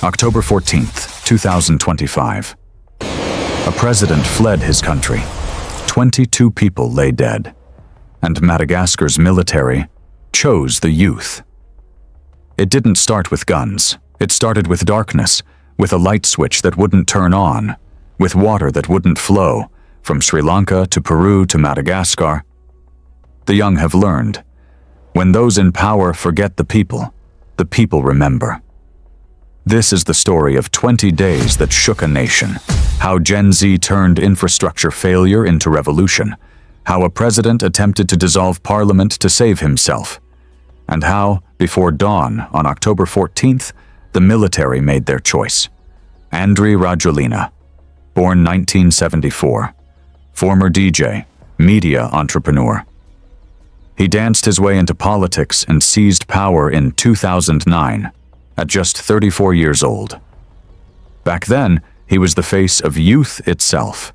October 14th, 2025. A president fled his country. 22 people lay dead. And Madagascar's military chose the youth. It didn't start with guns. It started with darkness, with a light switch that wouldn't turn on, with water that wouldn't flow, from Sri Lanka to Peru to Madagascar. The young have learned. When those in power forget the people remember. This is the story of 20 days that shook a nation, how Gen Z turned infrastructure failure into revolution, how a president attempted to dissolve parliament to save himself, and how, before dawn on October 14th, the military made their choice. Andry Rajoelina, born 1974, former DJ, media entrepreneur. He danced his way into politics and seized power in 2009, at just 34 years old. Back then, he was the face of youth itself.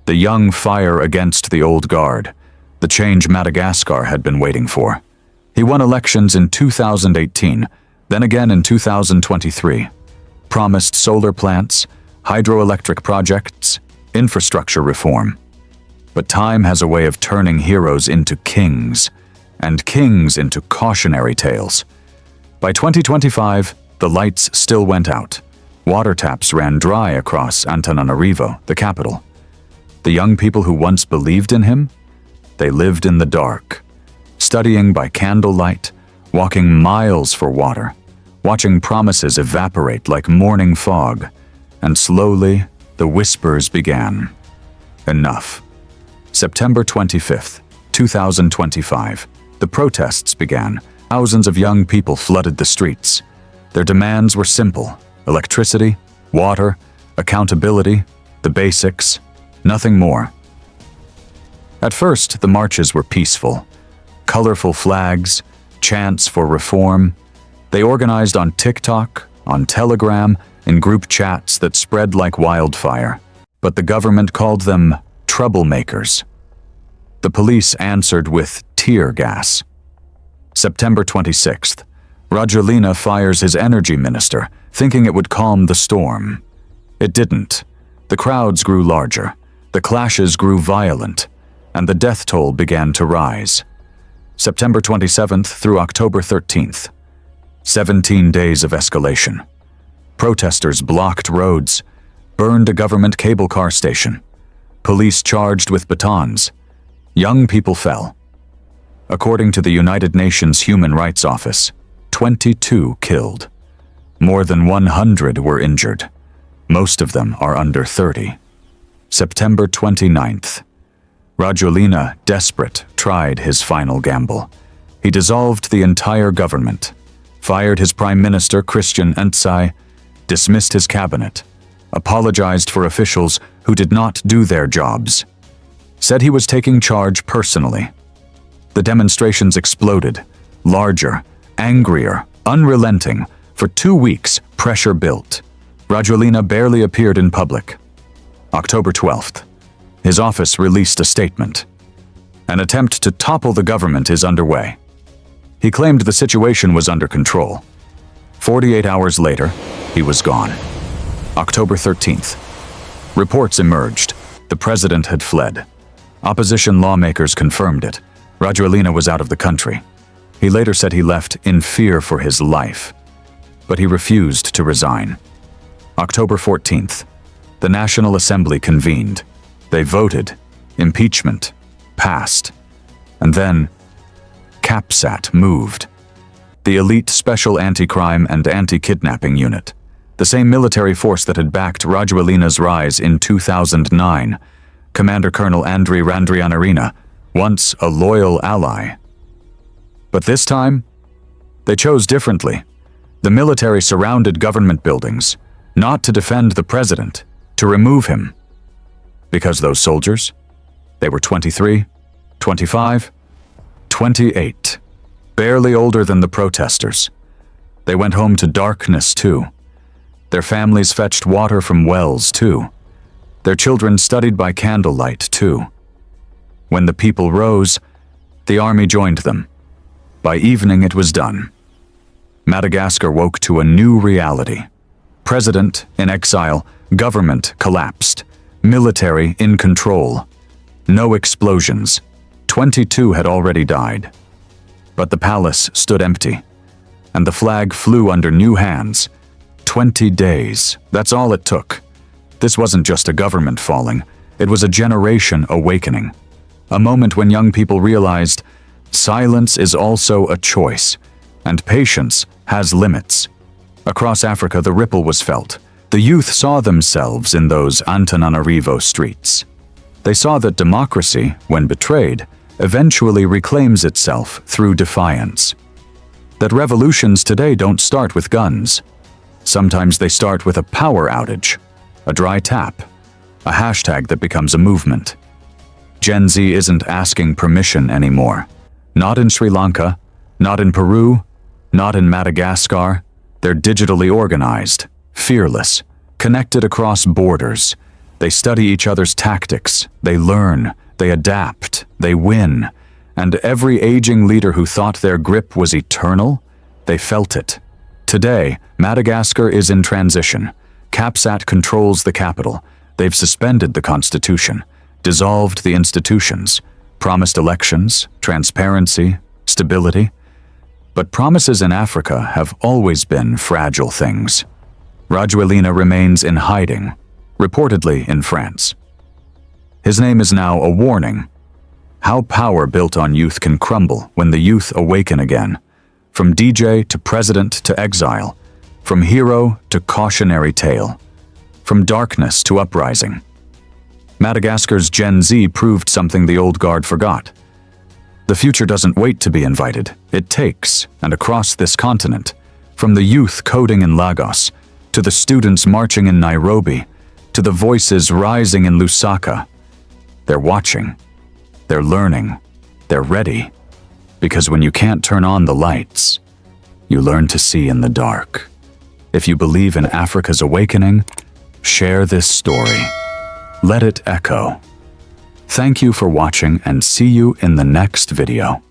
The young fire against the old guard, the change Madagascar had been waiting for. He won elections in 2018, then again in 2023, promised solar plants, hydroelectric projects, infrastructure reform. But time has a way of turning heroes into kings, and kings into cautionary tales. By 2025, the lights still went out. Water taps ran dry across Antananarivo, the capital. The young people who once believed in him, they lived in the dark, studying by candlelight, walking miles for water, watching promises evaporate like morning fog, and slowly the whispers began. Enough. September 25th, 2025. The protests began. Thousands of young people flooded the streets. Their demands were simple: electricity, water, accountability, the basics, nothing more. At first, the marches were peaceful. Colorful flags, chants for reform. They organized on TikTok, on Telegram, in group chats that spread like wildfire. But the government called them troublemakers. The police answered with tear gas. September 26th, Rajoelina fires his energy minister, thinking it would calm the storm. It didn't. The crowds grew larger, the clashes grew violent, and the death toll began to rise. September 27th through October 13th. 17 days of escalation. Protesters blocked roads, burned a government cable car station. Police charged with batons. Young people fell. According to the United Nations Human Rights Office, 22 killed. More than 100 were injured. Most of them are under 30. September 29th. Rajoelina, desperate, tried his final gamble. He dissolved the entire government, fired his prime minister, Christian Antsai, dismissed his cabinet, apologized for officials who did not do their jobs, said he was taking charge personally. The demonstrations exploded, larger, angrier, unrelenting. For 2 weeks, pressure built. Rajoelina barely appeared in public. October 12th. His office released a statement. An attempt to topple the government is underway. He claimed the situation was under control. 48 hours later, he was gone. October 13th. Reports emerged. The president had fled. Opposition lawmakers confirmed it. Rajoelina was out of the country. He later said he left in fear for his life. But he refused to resign. October 14th. The National Assembly convened. They voted. Impeachment passed. And then, CAPSAT moved. The elite Special Anti-Crime and Anti-Kidnapping Unit, the same military force that had backed Rajoelina's rise in 2009, Commander Colonel Andry Rajoelina, once a loyal ally. But this time, they chose differently. The military surrounded government buildings, not to defend the president, to remove him. Because those soldiers, they were 23, 25, 28, barely older than the protesters. They went home to darkness too. Their families fetched water from wells too. Their children studied by candlelight too. When the people rose, the army joined them. By evening it was done. Madagascar woke to a new reality. President in exile, government collapsed, military in control. No explosions. 22 had already died. But the palace stood empty, and the flag flew under new hands. 20 days, that's all it took. This wasn't just a government falling, it was a generation awakening. A moment when young people realized silence is also a choice, and patience has limits. Across Africa, the ripple was felt. The youth saw themselves in those Antananarivo streets. They saw that democracy, when betrayed, eventually reclaims itself through defiance. That revolutions today don't start with guns. Sometimes they start with a power outage, a dry tap, a hashtag that becomes a movement. Gen Z isn't asking permission anymore. Not in Sri Lanka, not in Peru, not in Madagascar. They're digitally organized, fearless, connected across borders. They study each other's tactics, they learn, they adapt, they win. And every aging leader who thought their grip was eternal, they felt it. Today, Madagascar is in transition. Capsat controls the capital. They've suspended the constitution, dissolved the institutions, promised elections, transparency, stability. But promises in Africa have always been fragile things. Rajoelina remains in hiding, reportedly in France. His name is now a warning. How power built on youth can crumble when the youth awaken again. From DJ to president to exile, from hero to cautionary tale, from darkness to uprising. Madagascar's Gen Z proved something the old guard forgot. The future doesn't wait to be invited, it takes, and across this continent, from the youth coding in Lagos, to the students marching in Nairobi, to the voices rising in Lusaka. They're watching, they're learning, they're ready, because when you can't turn on the lights, you learn to see in the dark. If you believe in Africa's awakening, share this story. Let it echo. Thank you for watching and see you in the next video.